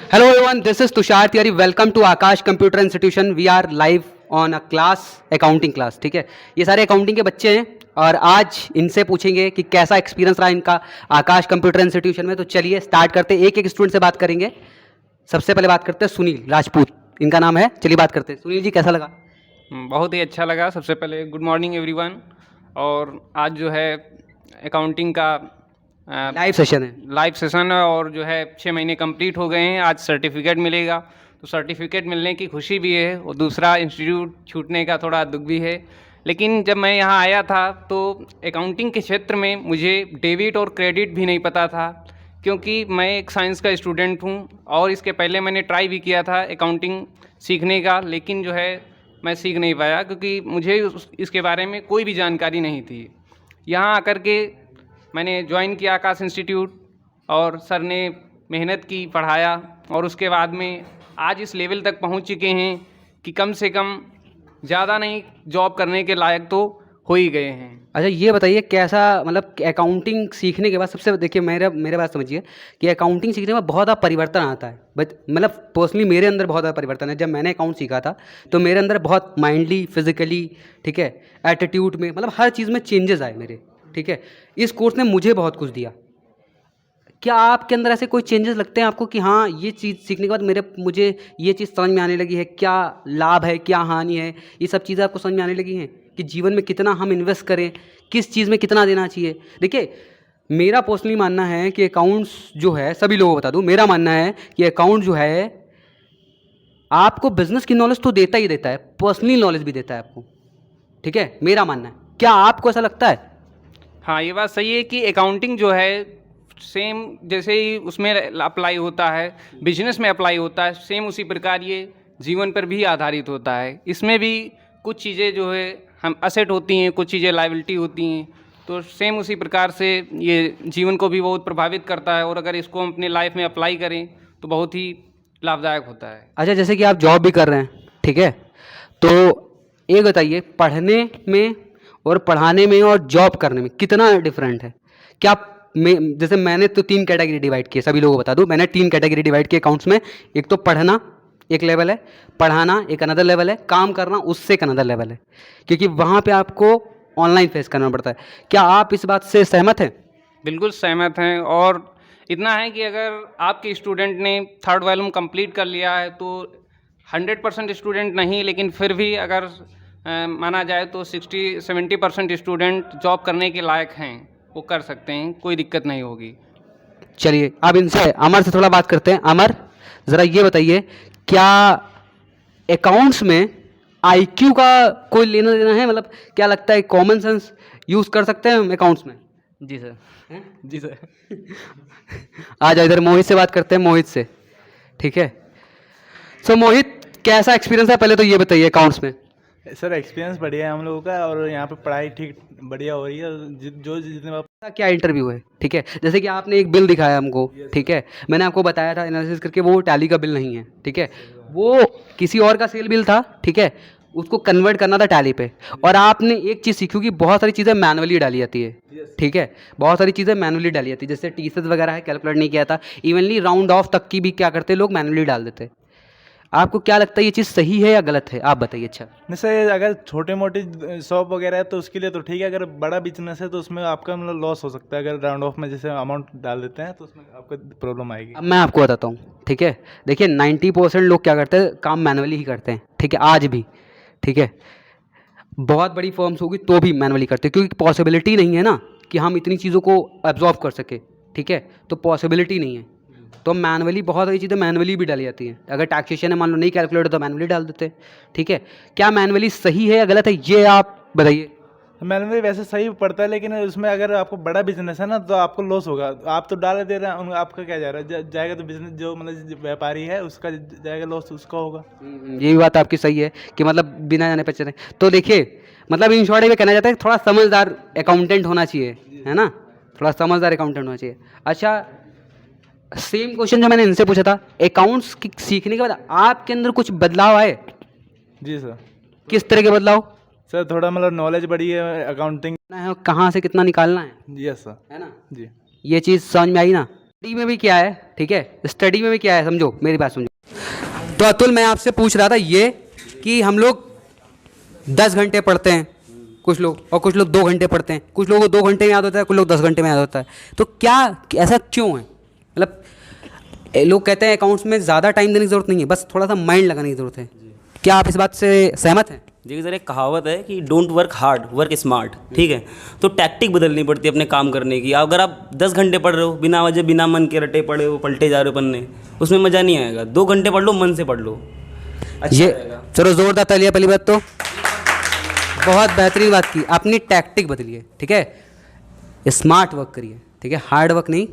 Hello everyone, this is Tushar Tiwari. Welcome to Akash Computer Institution. We are live on a class, accounting class. ठीक है, ये सारे accounting के बच्चे हैं और आज इनसे पूछेंगे कि कैसा एक्सपीरियंस रहा इनका आकाश कंप्यूटर इंस्टीट्यूशन में। तो चलिए स्टार्ट करते हैं, एक एक स्टूडेंट से बात करेंगे। सबसे पहले बात करते हैं सुनील राजपूत, इनका नाम है। चलिए बात करते हैं। सुनील जी, कैसा लगा? बहुत ही अच्छा लगा। सबसे पहले गुड मॉर्निंग एवरीवन। और आज जो है अकाउंटिंग का लाइव सेशन है। लाइव सेशन है और जो है 6 महीने कंप्लीट हो गए हैं। आज सर्टिफिकेट मिलेगा, तो सर्टिफिकेट मिलने की खुशी भी है और दूसरा इंस्टीट्यूट छूटने का थोड़ा दुख भी है। लेकिन जब मैं यहाँ आया था तो अकाउंटिंग के क्षेत्र में मुझे डेबिट और क्रेडिट भी नहीं पता था, क्योंकि मैं एक साइंस का स्टूडेंट हूँ और इसके पहले मैंने ट्राई भी किया था अकाउंटिंग सीखने का, लेकिन जो है मैं सीख नहीं पाया क्योंकि मुझे इसके बारे में कोई भी जानकारी नहीं थी। यहाँ आकर के मैंने ज्वाइन किया आकाश इंस्टीट्यूट और सर ने मेहनत की, पढ़ाया और उसके बाद में आज इस लेवल तक पहुँच चुके हैं कि कम से कम ज़्यादा नहीं जॉब करने के लायक तो हो ही गए हैं। अच्छा, ये बताइए कैसा, मतलब अकाउंटिंग सीखने के बाद सबसे देखिए मेरे बात समझिए कि अकाउंटिंग सीखने में बहुत ज़्यादा परिवर्तन आता है। बट मतलब पर्सनली मेरे अंदर बहुत ज़्यादा परिवर्तन है। जब मैंने अकाउंट सीखा था तो मेरे अंदर बहुत माइंडली, फिजिकली, ठीक है, एटीट्यूड में, मतलब हर चीज़ में चेंजेस आए मेरे। ठीक है, इस कोर्स ने मुझे बहुत कुछ दिया। क्या आपके अंदर ऐसे कोई चेंजेस लगते हैं आपको कि हाँ, ये चीज़ सीखने के बाद मुझे ये चीज़ समझ में आने लगी है, क्या लाभ है, क्या हानि है, ये सब चीज़ें आपको समझ में आने लगी हैं कि जीवन में कितना हम इन्वेस्ट करें, किस चीज़ में कितना देना चाहिए? देखिए, मेरा पर्सनली मानना है कि अकाउंट्स जो है, सभी लोगों को बता दूं, मेरा मानना है कि अकाउंट जो है आपको बिजनेस की नॉलेज तो देता ही देता है, पर्सनली नॉलेज भी देता है आपको। ठीक है, मेरा मानना है। क्या आपको ऐसा लगता है? हाँ, ये बात सही है कि अकाउंटिंग जो है सेम जैसे ही उसमें अप्लाई होता है, बिजनेस में अप्लाई होता है, सेम उसी प्रकार ये जीवन पर भी आधारित होता है। इसमें भी कुछ चीज़ें जो है हम असेट होती हैं, कुछ चीज़ें लायबिलिटी होती हैं, तो सेम उसी प्रकार से ये जीवन को भी बहुत प्रभावित करता है और अगर इसको हम अपने लाइफ में अप्लाई करें तो बहुत ही लाभदायक होता है। अच्छा, जैसे कि आप जॉब भी कर रहे हैं, ठीक है, तो एक बताइए, पढ़ने में और पढ़ाने में और जॉब करने में कितना डिफरेंट है? क्या जैसे मैंने तो 3 कैटेगरी डिवाइड किए, सभी लोगों को बता दूं, मैंने 3 कैटेगरी डिवाइड किए अकाउंट्स में। एक तो पढ़ना एक लेवल है, पढ़ाना एक अनदर लेवल है, काम करना उससे एक अनदर लेवल है, क्योंकि वहाँ पे आपको ऑनलाइन फेस करना पड़ता है। क्या आप इस बात से सहमत हैं? बिल्कुल सहमत हैं। और इतना है कि अगर आपके स्टूडेंट ने 3rd वॉल्यूम कंप्लीट कर लिया है तो 100% स्टूडेंट नहीं, लेकिन फिर भी अगर माना जाए तो 60-70% स्टूडेंट जॉब करने के लायक हैं, वो कर सकते हैं, कोई दिक्कत नहीं होगी। चलिए अब इनसे, अमर से थोड़ा बात करते हैं। अमर, ज़रा ये बताइए, क्या अकाउंट्स में आईक्यू का कोई लेना देना है? मतलब क्या लगता है, कॉमन सेंस यूज़ कर सकते हैं हम अकाउंट्स में? जी सर। जी सर। आ जाओ इधर, मोहित से बात करते हैं, मोहित से। ठीक है, सो मोहित, कैसा एक्सपीरियंस है पहले तो ये बताइए अकाउंट्स में? सर एक्सपीरियंस बढ़िया है हम लोगों का और यहाँ पे पढ़ाई ठीक बढ़िया हो रही है। जो जितने बार क्या इंटरव्यू है, ठीक है, जैसे कि आपने एक बिल दिखाया हमको, ठीक है, मैंने आपको बताया था एनालिसिस करके, वो टैली का बिल नहीं है, ठीक है, वो किसी और का सेल बिल था, ठीक है, उसको कन्वर्ट करना था टैली पे। और आपने एक चीज़ सीखी कि बहुत सारी चीज़ें मैनुअली डाली जाती है, ठीक है, बहुत सारी चीज़ें मैनुअली डाली जाती है, जैसे टीसेस वगैरह है, कैलकुलेट नहीं किया था, इवनली राउंड ऑफ तक की भी क्या करते लोग, मैनुअली डाल देते। आपको क्या लगता है, ये चीज़ सही है या गलत है? आप बताइए। अच्छा, नहीं सर, अगर छोटे मोटे शॉप वगैरह है तो उसके लिए तो ठीक है। अगर बड़ा बिजनेस है तो उसमें आपका मतलब लॉस हो सकता है। अगर राउंड ऑफ में जैसे अमाउंट डाल देते हैं तो उसमें आपको प्रॉब्लम आएगी। अब मैं आपको बताता हूँ, ठीक है, देखिए 90% लोग क्या करते हैं, काम मैनुअली ही करते हैं, ठीक है, आज भी, ठीक है, बहुत बड़ी फर्म्स होगी तो भी मैनुअली करते हैं, क्योंकि पॉसिबिलिटी नहीं है ना कि हम इतनी चीज़ों को एब्जॉर्व कर सके, ठीक है, तो पॉसिबिलिटी नहीं है, तो मैनुअली बहुत सारी चीज़ें मैनुअली भी डाली जाती हैं। अगर टैक्सेशन है, मान लो नहीं कैलकुलेट तो मैनुअली डाल देते हैं, ठीक है। क्या मैनुअली सही है या गलत है, ये आप बताइए। मैनुअली वैसे सही पड़ता है, लेकिन उसमें अगर आपको बड़ा बिजनेस है ना तो आपको लॉस होगा। आप तो डाल दे रहे हैं, आपका क्या जा रहा है, जाएगा तो बिजनेस जो मतलब व्यापारी है उसका जाएगा, लॉस उसका होगा। ये भी बात आपकी सही है कि मतलब बिना जाने पहचाने। तो देखिए, मतलब इन शॉर्ट में कहना चाहता है थोड़ा समझदार अकाउंटेंट होना चाहिए, है ना, थोड़ा समझदार अकाउंटेंट होना चाहिए। अच्छा, सेम क्वेश्चन जो मैंने इनसे पूछा था, अकाउंट्स सीखने के बाद आपके अंदर कुछ बदलाव आए? जी सर। किस तरह के बदलाव? सर थोड़ा मतलब नॉलेज बढ़ी है अकाउंटिंग। है कहाँ से कितना निकालना है, यस सर। है ना, जी। ये चीज़ समझ में आई ना। स्टडी में भी क्या है, ठीक है, स्टडी में भी क्या है, समझो मेरी बात समझो। तो अतुल, मैं आपसे पूछ रहा था ये कि हम लोग 10 घंटे पढ़ते हैं कुछ लोग, और कुछ लोग 2 घंटे पढ़ते हैं, कुछ लोगों को 2 घंटे में याद होता है, कुछ लोग 10 घंटे में याद होता है। तो क्या ऐसा क्यों है? मतलब लोग कहते हैं अकाउंट्स में ज़्यादा टाइम देने की ज़रूरत नहीं है, बस थोड़ा सा माइंड लगाने की ज़रूरत है। क्या आप इस बात से सहमत हैं? जी सर, एक कहावत है कि don't work hard, work smart. ठीक है, तो टैक्टिक बदलनी पड़ती है अपने काम करने की। अगर आप 10 घंटे पढ़ रहे हो बिना वजह, बिना मन के रटे पढ़े हो, पलटे जा रहे हो पन्ने, उसमें मज़ा नहीं आएगा। 2 घंटे पढ़ लो, मन से पढ़ लो, अच्छा ये रहेगा। चलो जोरदार तालियां। पहली बात तो बहुत बेहतरीन बात की, अपनी टैक्टिक बदलिए, ठीक है, स्मार्ट वर्क करिए, ठीक है, हार्ड वर्क नहीं,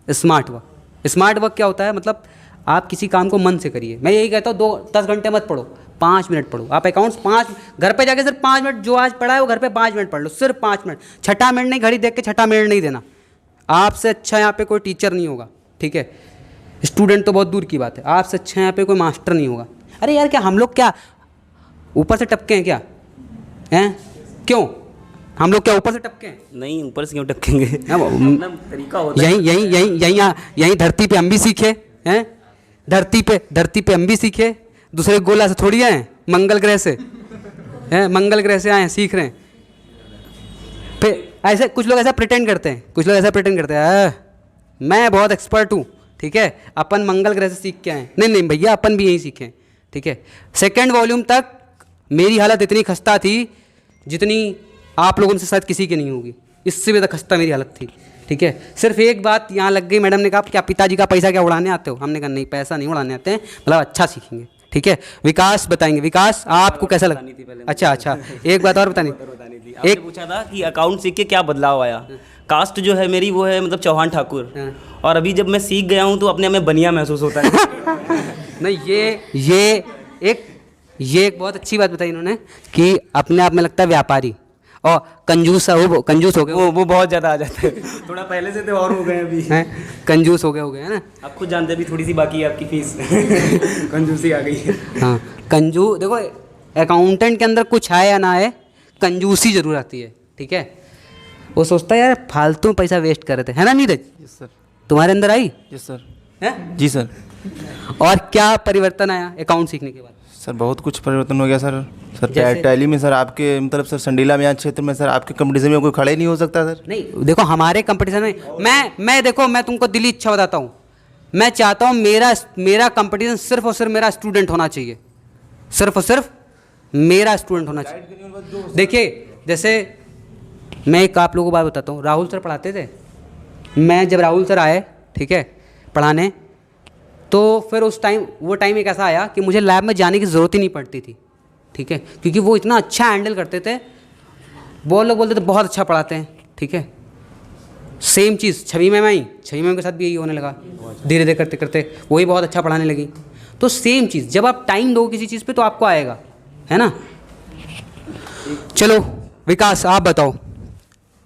स्मार्ट वर्क। स्मार्ट वर्क क्या होता है? मतलब आप किसी काम को मन से करिए। मैं यही कहता हूँ 10 घंटे मत पढ़ो, 5 मिनट पढ़ो। आप अकाउंट्स 5 घर पे जाके सिर्फ 5 मिनट, जो आज पढ़ा है वो घर पे 5 मिनट पढ़ लो, सिर्फ 5 मिनट। छठा मिनट नहीं, घड़ी देख के छठा मिनट नहीं देना। आपसे अच्छा यहाँ पे कोई टीचर नहीं होगा, ठीक है, स्टूडेंट तो बहुत दूर की बात है, आपसे अच्छा यहाँ पे कोई मास्टर नहीं होगा। अरे यार, क्या हम लोग क्या ऊपर से टपके हैं क्या? हैं? क्यों हम लोग क्या ऊपर से टपके हैं? नहीं, ऊपर से क्यों टपकेंगे? अब अपना तरीका होता है। यहीं धरती पे हम भी सीखे हैं, धरती पे हम भी सीखे, दूसरे गोला से थोड़ी आए हैं, मंगल ग्रह से हैं, मंगल ग्रह से आए हैं, सीख रहे हैं। फिर ऐसे कुछ लोग ऐसा प्रिटेंड करते हैं, मैं बहुत एक्सपर्ट हूँ, ठीक है, अपन मंगल ग्रह से सीख के आए। नहीं भैया, अपन भी यहीं सीखे, ठीक है। 2nd वॉल्यूम तक मेरी हालत इतनी खस्ता थी जितनी आप लोगों में से शायद किसी की नहीं होगी, इससे भी ज़्यादा खस्ता मेरी हालत थी, ठीक है। सिर्फ एक बात यहाँ लग गई, मैडम ने कहा क्या पिताजी का पैसा क्या उड़ाने आते हो? हमने कहा नहीं, पैसा नहीं उड़ाने आते हैं, मतलब अच्छा सीखेंगे, ठीक है। विकास बताएंगे, विकास आपको कैसा लगा? अच्छा, एक बात और बतानी। एक पूछा था कि अकाउंट सीख के क्या बदलाव आया। कास्ट जो है मेरी वो है मतलब चौहान ठाकुर, और अभी जब मैं सीख गया हूँ तो अपने आप में बनिया महसूस होता है। नहीं, ये एक बहुत अच्छी बात बताई इन्होंने कि अपने आप में लगता है व्यापारी, और कंजूस हो गए वो बहुत ज़्यादा आ जाता है। थोड़ा पहले से तो और हो गए अभी हैं, कंजूस हो गए है ना। आप खुद जानते भी, थोड़ी सी बाकी है आपकी फीस। कंजूसी आ गई है। हाँ, देखो, अकाउंटेंट के अंदर कुछ आए या ना आए, कंजूसी जरूर आती है, ठीक है। वो सोचता है यार फालतू में पैसा वेस्ट कर रहे थे, है ना नीरज? Yes sir. तुम्हारे अंदर आई? Yes sir. है? जी सर। और क्या परिवर्तन आया अकाउंट सीखने के बाद? सर बहुत कुछ परिवर्तन हो गया सर। जैसे? टैली में सर आपके मतलब सर संडीला में यहाँ क्षेत्र में सर आपके कंपटीशन में कोई खड़े नहीं हो सकता सर। नहीं, देखो हमारे कंपटीशन में मैं देखो, मैं तुमको दिली इच्छा बताता हूँ, मैं चाहता हूँ मेरा कंपटीशन सिर्फ और सिर्फ मेरा स्टूडेंट होना चाहिए, सिर्फ और सिर्फ मेरा स्टूडेंट होना चाहिए। देखिए, जैसे मैं एक आप लोगों को बात बताता हूँ, राहुल सर पढ़ाते थे, मैं जब राहुल सर आए, ठीक है, पढ़ाने, तो फिर वो टाइम एक ऐसा आया कि मुझे लैब में जाने की ज़रूरत ही नहीं पड़ती थी, ठीक है, क्योंकि वो इतना अच्छा हैंडल करते थे। वो लोग बोलते थे बहुत अच्छा पढ़ाते हैं, ठीक है। सेम चीज़ छवि मैम के साथ भी यही होने लगा, धीरे धीरे करते करते वही बहुत अच्छा पढ़ाने लगी। तो सेम चीज़, जब आप टाइम दो किसी चीज़ पे तो आपको आएगा, है ना। चलो विकास, आप बताओ,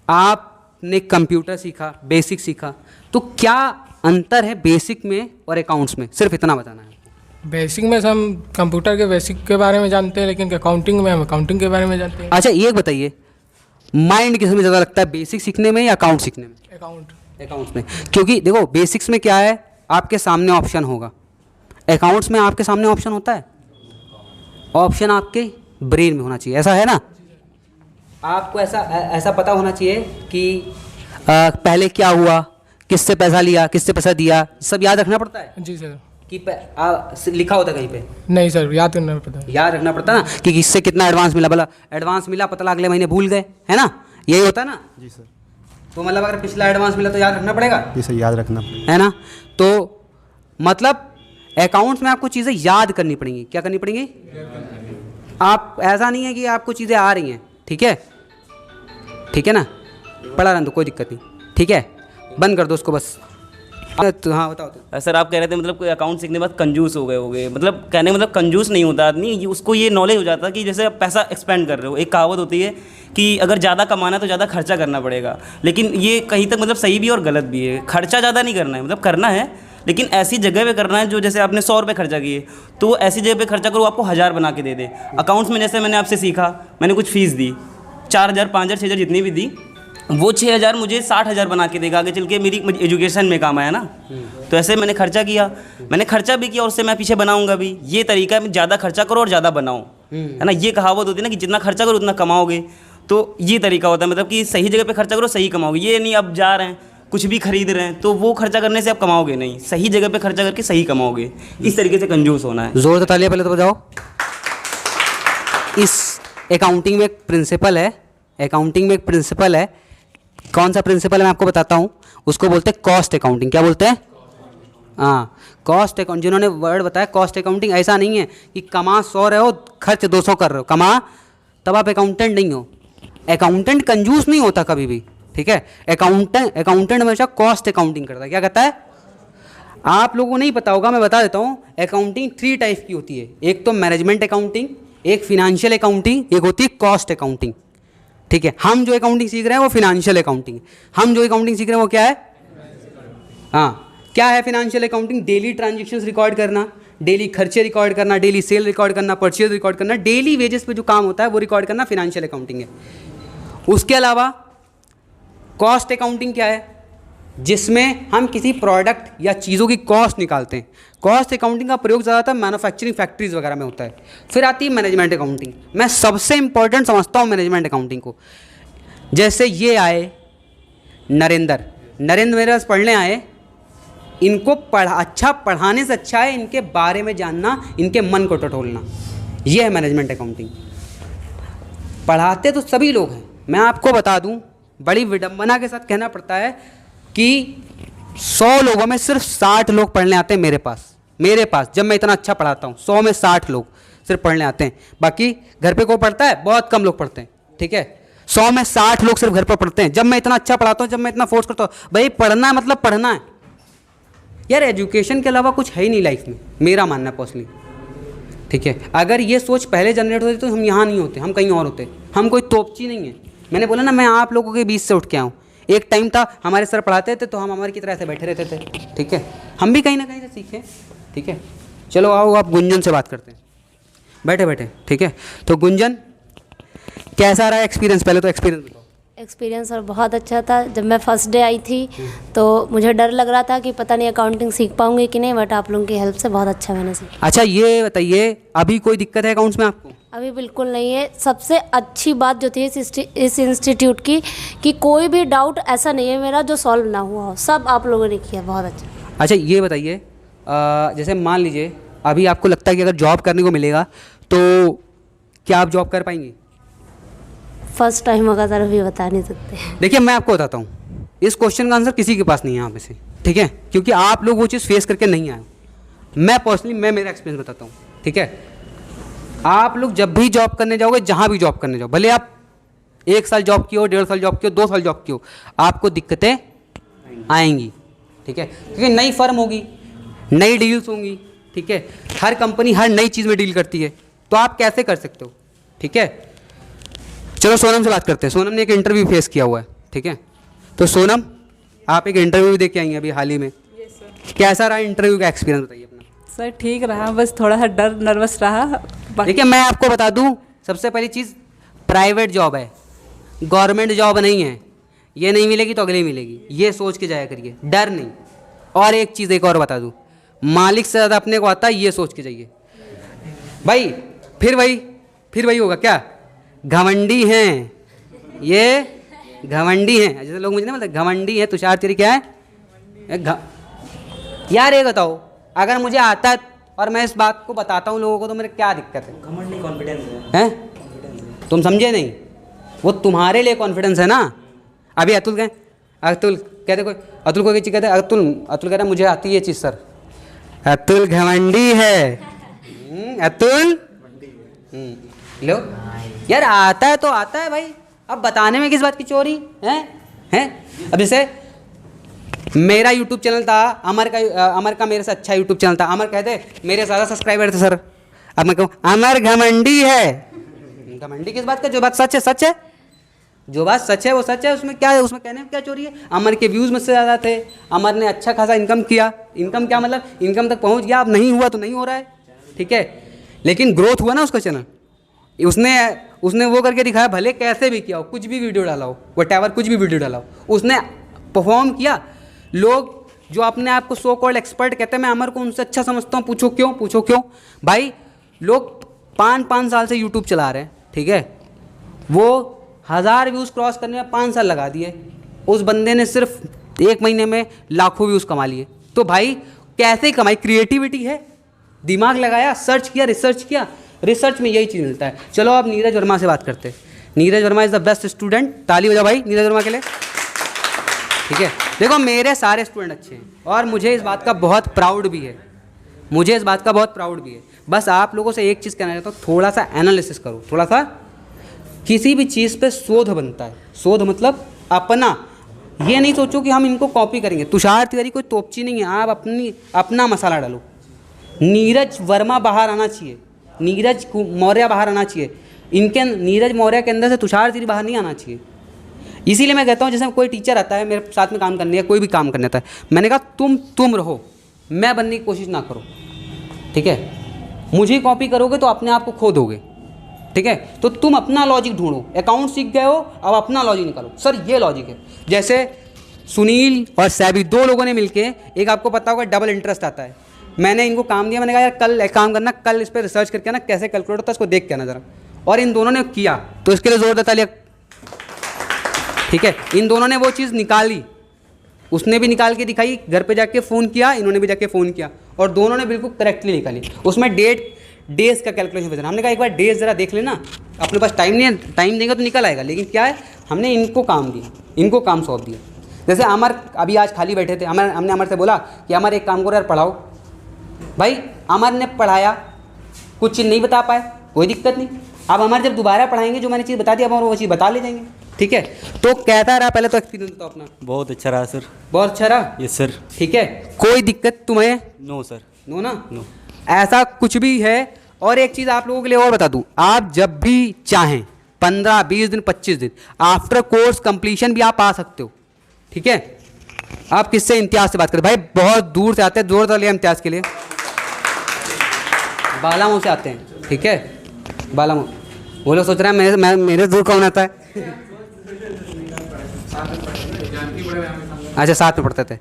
आपने कंप्यूटर सीखा, बेसिक सीखा, तो क्या अंतर है बेसिक में और अकाउंट्स में? सिर्फ इतना बताना है। बेसिक में हम कंप्यूटर के बेसिक के बारे में जानते हैं, लेकिन अकाउंटिंग में हम अकाउंटिंग के बारे में जानते हैं। अच्छा, ये बताइए, माइंड किस में ज़्यादा लगता है, बेसिक सीखने में या अकाउंट सीखने में? अकाउंट्स में। क्योंकि देखो, बेसिक्स में क्या है, आपके सामने ऑप्शन होगा, अकाउंट्स में आपके सामने ऑप्शन होता है, ऑप्शन आपके ब्रेन में होना चाहिए, ऐसा है ना। आपको ऐसा पता होना चाहिए कि पहले क्या हुआ, किससे पैसा लिया, किससे पैसा दिया, सब याद रखना पड़ता है। जी सर। कि लिखा होता है कहीं पे? नहीं सर, याद करना पड़ता है। याद रखना पड़ता है ना, कि किससे कितना एडवांस मिला, भला एडवांस मिला, पता अगले महीने भूल गए, है ना, यही होता है ना। जी सर। तो मतलब अगर पिछला एडवांस मिला तो याद रखना पड़ेगा। जी सर, याद रखना है ना। तो मतलब अकाउंट्स में आपको चीज़ें याद करनी पड़ेंगी। क्या करनी पड़ेंगी? आप ऐसा नहीं है कि आपको चीज़ें आ रही हैं, ठीक है, ठीक है ना, पढ़ा रहने दो, कोई दिक्कत नहीं, ठीक है, बंद कर दो उसको बस। तो हाँ बताओ। तो सर आप कह रहे थे मतलब कोई अकाउंट सीखने के बाद कंजूस हो गए, मतलब कहने मतलब कंजूस नहीं होता आदमी, उसको ये नॉलेज हो जाता कि जैसे आप पैसा एक्सपेंड कर रहे हो। एक कहावत होती है कि अगर ज़्यादा कमाना है तो ज़्यादा खर्चा करना पड़ेगा, लेकिन ये कहीं तक मतलब सही भी और गलत भी है। खर्चा ज़्यादा नहीं करना है, मतलब करना है लेकिन ऐसी जगह पे करना है जो जैसे आपने 100 रुपये खर्चा किए तो ऐसी जगह पे खर्चा करो आपको 1000 बना के दे दे। अकाउंट्स में जैसे मैंने आपसे सीखा, मैंने कुछ फ़ीस दी, 4000 5000 6000 जितनी भी दी, वो 6,000 मुझे 60,000 बना के देगा आगे चल के, मेरी एजुकेशन में काम आया ना। तो ऐसे मैंने खर्चा किया, मैंने खर्चा भी किया और उससे मैं पीछे बनाऊंगा भी। ये तरीका है, ज़्यादा खर्चा करो और ज़्यादा बनाओ, है ना। ये कहावत होती है ना कि जितना खर्चा करो उतना कमाओगे। तो ये तरीका होता है, मतलब कि सही जगह पे खर्चा करो, सही कमाओगे। ये नहीं अब जा रहे हैं कुछ भी खरीद रहे हैं तो वो खर्चा करने से आप कमाओगे नहीं, सही जगह पे खर्चा करके सही कमाओगे। इस तरीके से कंजूस होना है। जोर से तालियां पहले तो बजाओ। इस अकाउंटिंग में एक प्रिंसिपल है, अकाउंटिंग में एक प्रिंसिपल है। कौन सा प्रिंसिपल है मैं आपको बताता हूँ। उसको बोलते हैं कॉस्ट अकाउंटिंग। क्या बोलते हैं? हाँ, कॉस्ट अकाउंट। जिन्होंने वर्ड बताया कॉस्ट अकाउंटिंग, ऐसा नहीं है कि कमा 100 रहे हो खर्च 200 कर रहे हो, कमा तब आप अकाउंटेंट नहीं हो। अकाउंटेंट कंजूस नहीं होता कभी भी, ठीक है। अकाउंटेंट हमेशा कॉस्ट अकाउंटिंग करता है। क्या कहता है? आप लोगों को नहीं पता होगा, मैं बता देता हूँ। अकाउंटिंग 3 टाइप की होती है। एक तो मैनेजमेंट अकाउंटिंग, एक फिनेंशियल अकाउंटिंग, एक होती है कॉस्ट अकाउंटिंग, ठीक है। हम जो अकाउंटिंग सीख रहे हैं वो फिनेंशियल अकाउंटिंग है। हम जो अकाउंटिंग सीख रहे हैं वो क्या है? हाँ, क्या है financial accounting? Daily transactions record करना, डेली खर्चे रिकॉर्ड करना, डेली सेल रिकॉर्ड करना, परचेज रिकॉर्ड करना, डेली वेजेस पे जो काम होता है वो रिकॉर्ड करना फिनेंशियल अकाउंटिंग है। उसके अलावा कॉस्ट अकाउंटिंग क्या है? जिसमें हम किसी प्रोडक्ट या चीज़ों की कॉस्ट निकालते हैं। कॉस्ट अकाउंटिंग का प्रयोग ज़्यादातर मैन्युफैक्चरिंग फैक्ट्रीज वगैरह में होता है। फिर आती है मैनेजमेंट अकाउंटिंग। मैं सबसे इंपॉर्टेंट समझता हूँ मैनेजमेंट अकाउंटिंग को। जैसे ये आए नरेंद्र मेरे पास पढ़ने आए, इनको अच्छा पढ़ाने से अच्छा है इनके बारे में जानना, इनके मन को टटोलना। ये है मैनेजमेंट अकाउंटिंग। पढ़ाते तो सभी लोग हैं, मैं आपको बता दूं, बड़ी विडंबना के साथ कहना पड़ता है कि 100 लोगों में सिर्फ 60 लोग पढ़ने आते हैं मेरे पास जब मैं इतना अच्छा पढ़ाता हूँ। 100 में 60 लोग सिर्फ पढ़ने आते हैं, बाकी घर पे कोई पढ़ता है? बहुत कम लोग पढ़ते हैं, ठीक है। 100 में 60 लोग सिर्फ घर पर पढ़ते हैं जब मैं इतना अच्छा पढ़ाता हूँ, जब मैं इतना फोर्स करता हूँ। भाई पढ़ना है मतलब पढ़ना है यार, एजुकेशन के अलावा कुछ है ही नहीं लाइफ में, मेरा मानना है पर्सनली, ठीक है। अगर ये सोच पहले जनरेट होती तो हम यहाँ नहीं होते, हम कहीं और होते। हम कोई तोपची नहीं है। मैंने बोला ना, मैं आप लोगों के बीच से उठ के आऊँ। एक टाइम था हमारे सर पढ़ाते थे तो हम हमारे की तरह ऐसे बैठे रहते थे, ठीक है। हम भी कहीं ना कहीं से सीखे, ठीक है। चलो आओ आप गुंजन से बात करते हैं, बैठे, ठीक है। तो गुंजन, कैसा रहा एक्सपीरियंस? पहले तो एक्सपीरियंस बताओ। एक्सपीरियंस और बहुत अच्छा था। जब मैं फर्स्ट डे आई थी तो मुझे डर लग रहा था कि पता नहीं अकाउंटिंग सीख पाऊंगी कि नहीं, बट आप लोगों की हेल्प से बहुत अच्छा मैंने सीखा। अच्छा ये बताइए, अभी कोई दिक्कत है अकाउंट्स में आपको? अभी बिल्कुल नहीं है। सबसे अच्छी बात जो थी इस इंस्टीट्यूट की कि कोई भी डाउट ऐसा नहीं है मेरा जो सॉल्व ना हुआ हो, सब आप लोगों ने किया, बहुत अच्छा। अच्छा ये बताइए, जैसे मान लीजिए अभी आपको लगता है कि अगर जॉब करने को मिलेगा तो क्या आप जॉब कर पाएंगी? फर्स्ट टाइम होगा सर, अभी बता नहीं सकते। देखिए मैं आपको बताता हूँ, इस क्वेश्चन का आंसर किसी के पास नहीं है यहाँ पे से, ठीक है, क्योंकि आप लोग वो चीज़ फेस करके नहीं आए। मैं पर्सनली मेरा एक्सपीरियंस बताता हूँ, ठीक है। आप लोग जब भी जॉब करने जाओगे, जहाँ भी जॉब करने जाओ, भले आप 1 साल जॉब की हो, 1.5 साल जॉब की हो, 2 साल जॉब की हो, आपको दिक्कतें आएंगी, ठीक है। क्योंकि नई फर्म होगी, नई डील्स होंगी, ठीक है। हर कंपनी हर नई चीज़ में डील करती है, तो आप कैसे कर सकते हो, ठीक है। चलो सोनम से बात करते हैं। सोनम ने एक इंटरव्यू फेस किया हुआ है, ठीक है। तो सोनम, आप एक इंटरव्यू दे के आई हैं अभी हाल ही में। कैसा रहा इंटरव्यू का एक्सपीरियंस, बताइए अपना। सर ठीक रहा, बस थोड़ा सा डर नर्वस रहा। देखिए मैं आपको बता दूं, सबसे पहली चीज़, प्राइवेट जॉब है, गवर्नमेंट जॉब नहीं है। ये नहीं मिलेगी तो अगली मिलेगी, ये सोच के जाया करिए, डर नहीं। और एक चीज़ एक और बता दूं, मालिक से ज़्यादा अपने को आता है, ये सोच के जाइए भाई। फिर वही होगा क्या, घमंडी हैं ये, घमंडी हैं। जैसे लोग मुझे ना बोलते घमंडी है, तुषार तेरी क्या है यार ये बताओ, अगर मुझे आता है और मैं इस बात को बताता हूँ लोगों को तो मेरे क्या दिक्कत है? घमंड कॉन्फिडेंस है, तुम समझे नहीं, वो तुम्हारे लिए कॉन्फिडेंस है ना। अभी अतुल कहते कोई अतुल को चीज़ कहते, अतुल कह रहा मुझे आती है ये चीज़ सर। अतुल घमंडी है, अतुल लो यार, आता है तो आता है भाई, अब बताने में किस बात की चोरी है? अब जैसे मेरा यूट्यूब चैनल था, अमर का मेरे से अच्छा यूट्यूब चैनल था। अमर कहते मेरे ज़्यादा सब्सक्राइबर थे सर, अब मैं कहूँ अमर घमंडी है। घमंडी किस बात का? जो बात सच है सच है, जो बात सच है वो सच है, उसमें क्या है, उसमें कहने में क्या चोरी है? अमर के व्यूज़ मुझसे ज़्यादा थे, अमर ने अच्छा खासा इनकम किया, इनकम क्या मतलब इनकम तक पहुँच गया। अब नहीं हुआ तो नहीं हो रहा है, ठीक है, लेकिन ग्रोथ हुआ ना उसका चैनल, उसने उसने वो करके दिखाया, भले कैसे भी किया हो, कुछ भी वीडियो डाला हो, व्हाटएवर कुछ भी वीडियो डाला हो, उसने परफॉर्म किया। लोग जो अपने आप को सो कॉल्ड एक्सपर्ट कहते हैं, मैं अमर को उनसे अच्छा समझता हूँ, पूछो क्यों भाई। लोग 5 साल से यूट्यूब चला रहे हैं, ठीक है, वो 1000 व्यूज़ क्रॉस करने में 5 साल लगा दिए, उस बंदे ने सिर्फ 1 महीने में लाखों व्यूज़ कमा लिए। तो भाई कैसे कमाई? क्रिएटिविटी है, दिमाग लगाया, सर्च किया, रिसर्च किया, रिसर्च में यही चीज़ मिलता है। चलो अब नीरज वर्मा से बात करते हैं। Neeraj Verma is the best student, ताली बजाओ भाई नीरज वर्मा के लिए, ठीक है। देखो मेरे सारे स्टूडेंट अच्छे हैं और मुझे इस बात का बहुत प्राउड भी है, बस आप लोगों से एक चीज़ कहना चाहता हूँ, थोड़ा सा एनालिसिस करो, थोड़ा सा। किसी भी चीज़ पे शोध बनता है, शोध मतलब अपना, ये नहीं सोचो कि हम इनको कॉपी करेंगे। तुषार तिवारी कोई तोपची नहीं है, आप अपना मसाला डालो। नीरज वर्मा बाहर आना चाहिए, नीरज मौर्य बाहर आना चाहिए, नीरज मौर्य के अंदर से तुषार तिवारी बाहर नहीं आना चाहिए। इसीलिए मैं कहता हूँ, जैसे कोई टीचर आता है मेरे साथ में काम करने, या कोई भी काम करने आता है, मैंने कहा तुम रहो, मैं बनने की कोशिश ना करो, ठीक है। मुझे कॉपी करोगे तो अपने आप को खो दोगे, ठीक है। तो तुम अपना लॉजिक ढूंढो। अकाउंट सीख गए हो, अब अपना लॉजिक निकालो, सर ये लॉजिक है। जैसे सुनील और सैबी 2 लोगों ने मिलके, एक आपको पता होगा डबल इंटरेस्ट आता है, मैंने इनको काम दिया, मैंने कहा यार कल एक काम करना, कल इस पर रिसर्च करके ना कैसे कैलकुलेट होता है इसको देख के आना जरा, और इन दोनों ने किया, तो इसके लिए जोर देता लिया, ठीक है। इन दोनों ने वो चीज़ निकाली, उसने भी निकाल के दिखाई, घर पे जाके फ़ोन किया, इन्होंने भी जाके फ़ोन किया, और दोनों ने बिल्कुल करेक्टली निकाली। उसमें डेज़ का कैलकुलेशन बचा। हमने कहा एक बार डेज़ ज़रा देख लेना, अपने पास टाइम नहीं है, टाइम देंगे तो निकल आएगा, लेकिन क्या है, हमने इनको काम दिया, इनको काम सौंप दिया। जैसे अमर अभी आज खाली बैठे थे, हमने अमर से बोला कि अमर एक काम करो यार, पढ़ाओ। भाई अमर ने पढ़ाया, कुछ चीज़ नहीं बता पाए, कोई दिक्कत नहीं। अब अमर जब दोबारा पढ़ाएंगे, जो मैंने चीज़ बता दी, अब वो चीज़ बता ले जाएंगे, ठीक है। तो कैसा रहा, पहले तो एक्सपीरियंस बताओ अपना। बहुत अच्छा रहा सर। बहुत अच्छा रहा, यस सर। ठीक है। कोई दिक्कत तुम्हें? No sir. नो ना, नो। ऐसा कुछ भी है। और एक चीज़ आप लोगों के लिए और बता दूं, आप जब भी चाहें 15, 20 दिन, 25 दिन आफ्टर कोर्स कंप्लीशन भी आप आ सकते हो, ठीक है। आप किससे? इम्तियाज़ से बात करें। भाई बहुत दूर से आते हैं, जोर डालिए इम्तियाज़ के लिए। बालामऊ से आते हैं, ठीक है, बालामऊ। वो लोग सोच रहे हैं मेरे दूर कौन आता है। अच्छा, साथ में पढ़ते थे।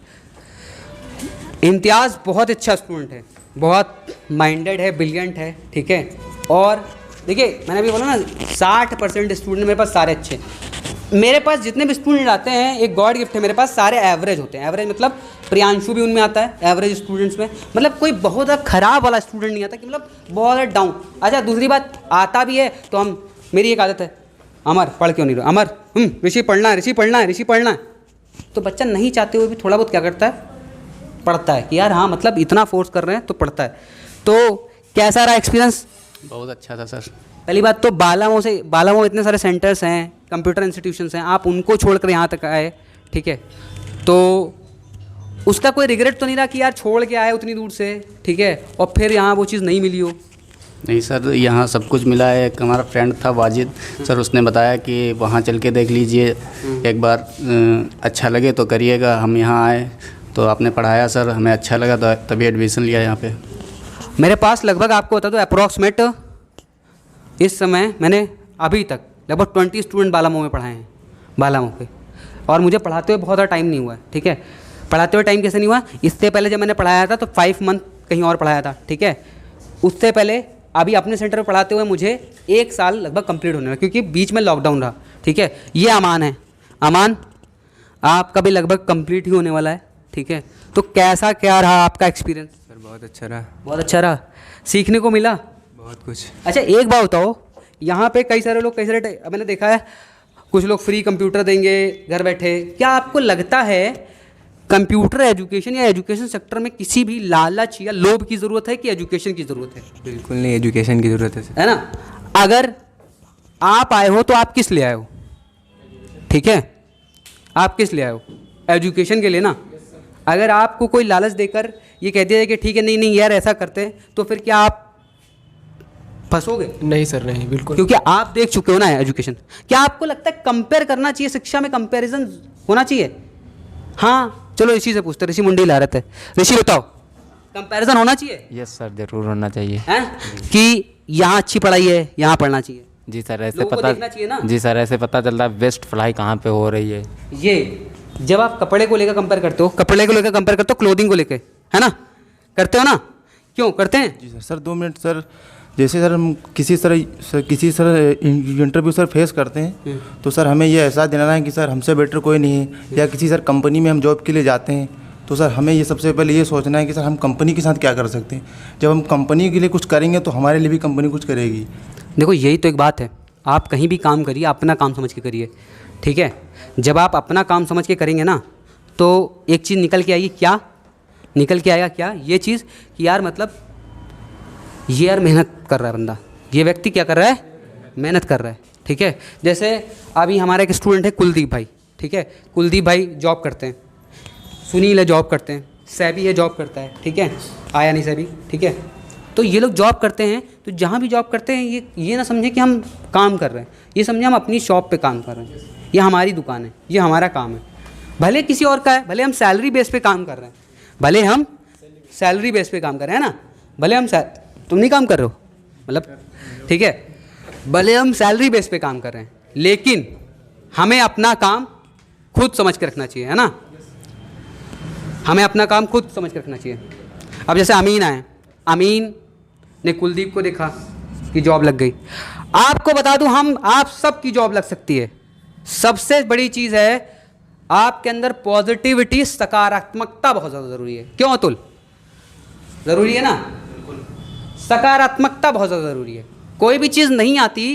इम्तियाज़ बहुत अच्छा स्टूडेंट है, बहुत माइंडेड है, ब्रिलियंट है, ठीक है। और देखिए मैंने अभी बोला ना, 60% स्टूडेंट मेरे पास सारे अच्छे। मेरे पास जितने भी स्टूडेंट आते हैं, एक गॉड गिफ्ट है मेरे पास, सारे एवरेज होते हैं। एवरेज मतलब प्रियांशु भी उनमें आता है एवरेज स्टूडेंट्स में, मतलब कोई बहुत ज़्यादा खराब वाला स्टूडेंट नहीं आता कि मतलब बहुत ज़्यादा डाउन। अच्छा, दूसरी बात, आता भी है तो मेरी एक आदत है, अमर पढ़ क्यों नहीं रहा, अमर ऋषि पढ़ना है, ऋषि पढ़ना है, ऋषि पढ़ना है। तो बच्चा नहीं चाहते हुए भी थोड़ा बहुत क्या करता है, पढ़ता है कि यार हाँ, मतलब इतना फोर्स कर रहे हैं तो पढ़ता है। तो कैसा रहा एक्सपीरियंस? बहुत अच्छा था सर। पहली बात तो बालामऊ इतने सारे सेंटर्स हैं, कंप्यूटर इंस्टीट्यूशंस हैं, आप उनको छोड़कर यहाँ तक आए, ठीक है। तो उसका कोई रिग्रेट तो नहीं रहा कि यार छोड़ के आए उतनी दूर से, ठीक है, और फिर यहाँ वो चीज़ नहीं मिली हो? नहीं सर, यहाँ सब कुछ मिला है। एक हमारा फ्रेंड था वाजिद सर, उसने बताया कि वहाँ चल के देख लीजिए एक बार, अच्छा लगे तो करिएगा। हम यहाँ आए तो आपने पढ़ाया सर, हमें अच्छा लगा तो तभी एडमिशन लिया यहाँ पे। मेरे पास लगभग आपको बता दो अप्रॉक्सीमेट इस समय मैंने अभी तक लगभग 20 स्टूडेंट बालामऊ में पढ़ाए हैं, बालामऊ पे। और मुझे पढ़ाते हुए बहुत ज़्यादा टाइम नहीं हुआ है, ठीक है। पढ़ाते हुए टाइम कैसे नहीं हुआ, इससे पहले जब मैंने पढ़ाया था तो 5 मंथ कहीं और पढ़ाया था, ठीक है। उससे पहले अभी अपने सेंटर में पढ़ाते हुए मुझे 1 साल लगभग कंप्लीट होने लगा, क्योंकि बीच में लॉकडाउन रहा, ठीक है। ये अमान है, अमान आपका भी लगभग कंप्लीट ही होने वाला है, ठीक है। तो कैसा क्या रहा आपका एक्सपीरियंस? सर बहुत अच्छा रहा। बहुत अच्छा रहा, सीखने को मिला बहुत कुछ। अच्छा, एक बात बताओ, यहाँ पे कई सारे लोग मैंने देखा है, कुछ लोग फ्री कंप्यूटर देंगे घर बैठे। क्या आपको लगता है कंप्यूटर एजुकेशन या एजुकेशन सेक्टर में किसी भी लालच या लोभ की ज़रूरत है कि एजुकेशन की ज़रूरत है? बिल्कुल नहीं, एजुकेशन की ज़रूरत है ना। अगर आप आए हो तो आप किस लिए आए हो, ठीक है, आप किस लिए आए हो? एजुकेशन के लिए ना। अगर आपको कोई लालच देकर ये कह दिया जाए कि ठीक है नहीं यार ऐसा करते हैं, तो फिर क्या आप फंसोगे? नहीं सर, नहीं, बिल्कुल। क्योंकि आप देख चुके हो ना एजुकेशन। क्या आपको लगता है कंपेयर करना चाहिए, शिक्षा में कंपैरिजन होना चाहिए? हाँ, चलो ऋषि से पूछते, ऋषि मुंडी ला रहे थे। ऋषि बताओ, कंपैरिजन होना चाहिए? यस सर, ज़रूर होना चाहिए। हैं कि यहाँ अच्छी पढ़ाई है, यहाँ पढ़ना चाहिए। जी सर, ऐसे लोगों को पता देखना चाहिए ना। जी सर, ऐसे पता चलता है बेस्ट फ्लाई कहाँ पे हो रही है। ये जब आप कपड़े को लेकर कंपेयर करते हो, कपड़े को लेकर कंपेयर करते हो क्लोथिंग को लेकर, है ना, करते हो ना, क्यों करते हैं? जी सर 2 मिनट सर। जैसे सर हम किसी इंटरव्यू सर फेस करते हैं तो सर हमें ये एहसास दिलाना है कि सर हमसे बेटर कोई नहीं है, या किसी सर कंपनी में हम जॉब के लिए जाते हैं तो सर हमें ये सबसे पहले ये सोचना है कि सर हम कंपनी के साथ क्या कर सकते हैं। जब हम कंपनी के लिए कुछ करेंगे तो हमारे लिए भी कंपनी कुछ करेगी। देखो यही तो एक बात है, आप कहीं भी काम करिए अपना काम समझ के करिए, ठीक है। जब आप अपना काम समझ के करेंगे ना तो एक चीज़ निकल के आएगी, क्या निकल के आएगा, क्या ये चीज़ कि यार मतलब ये यार मेहनत कर रहा है बंदा, ये व्यक्ति क्या कर रहा है, मेहनत कर रहा है, ठीक है। जैसे अभी हमारा एक स्टूडेंट है कुलदीप भाई, ठीक है, कुलदीप भाई जॉब करते हैं, सुनील है जॉब करते हैं, सैबी है जॉब करता है, ठीक है, आया नहीं सैबी, ठीक है। तो ये लोग जॉब करते हैं, तो जहाँ भी जॉब करते हैं ये ना समझे कि हम काम कर रहे हैं, ये समझे हम अपनी शॉप पे काम कर रहे हैं, ये हमारी दुकान है, ये हमारा काम है। भले किसी और का है, भले हम सैलरी बेस पे काम कर रहे हैं, भले हम सैलरी बेस पे काम कर रहे हैं ना, भले हम तुम नहीं काम कर रहे हो मतलब, ठीक है, भले हम सैलरी बेस पे काम कर रहे हैं, लेकिन हमें अपना काम खुद समझ के रखना चाहिए, है ना, हमें अपना काम खुद समझ के रखना चाहिए। अब जैसे अमीन आए, अमीन ने कुलदीप को देखा कि जॉब लग गई। आपको बता दूं हम आप सबकी जॉब लग सकती है। सबसे बड़ी चीज़ है आपके अंदर पॉजिटिविटी, सकारात्मकता बहुत ज़्यादा ज़रूरी है। क्यों अतुल, ज़रूरी है ना, सकारात्मकता बहुत ज़्यादा ज़रूरी है। कोई भी चीज़ नहीं आती,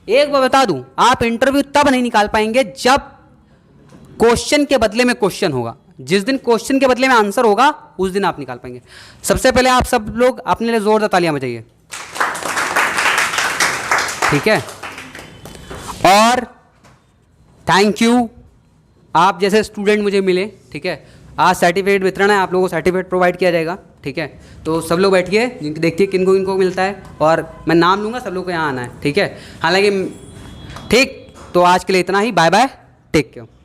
एक बार बता दूं, आप इंटरव्यू तब नहीं निकाल पाएंगे जब क्वेश्चन के बदले में क्वेश्चन होगा। जिस दिन क्वेश्चन के बदले में आंसर होगा उस दिन आप निकाल पाएंगे। सबसे पहले आप सब लोग अपने लिए जोरदार तालियां बजाइए, ठीक है। और थैंक यू, आप जैसे स्टूडेंट मुझे मिले, ठीक है। आज सर्टिफिकेट वितरण है, आप लोगों को सर्टिफिकेट प्रोवाइड किया जाएगा, ठीक है। तो सब लोग बैठिए, देखिए किनको किनको मिलता है, और मैं नाम लूँगा, सब लोग को यहाँ आना है, ठीक है। हालांकि ठीक, तो आज के लिए इतना ही, बाय बाय, टेक केयर।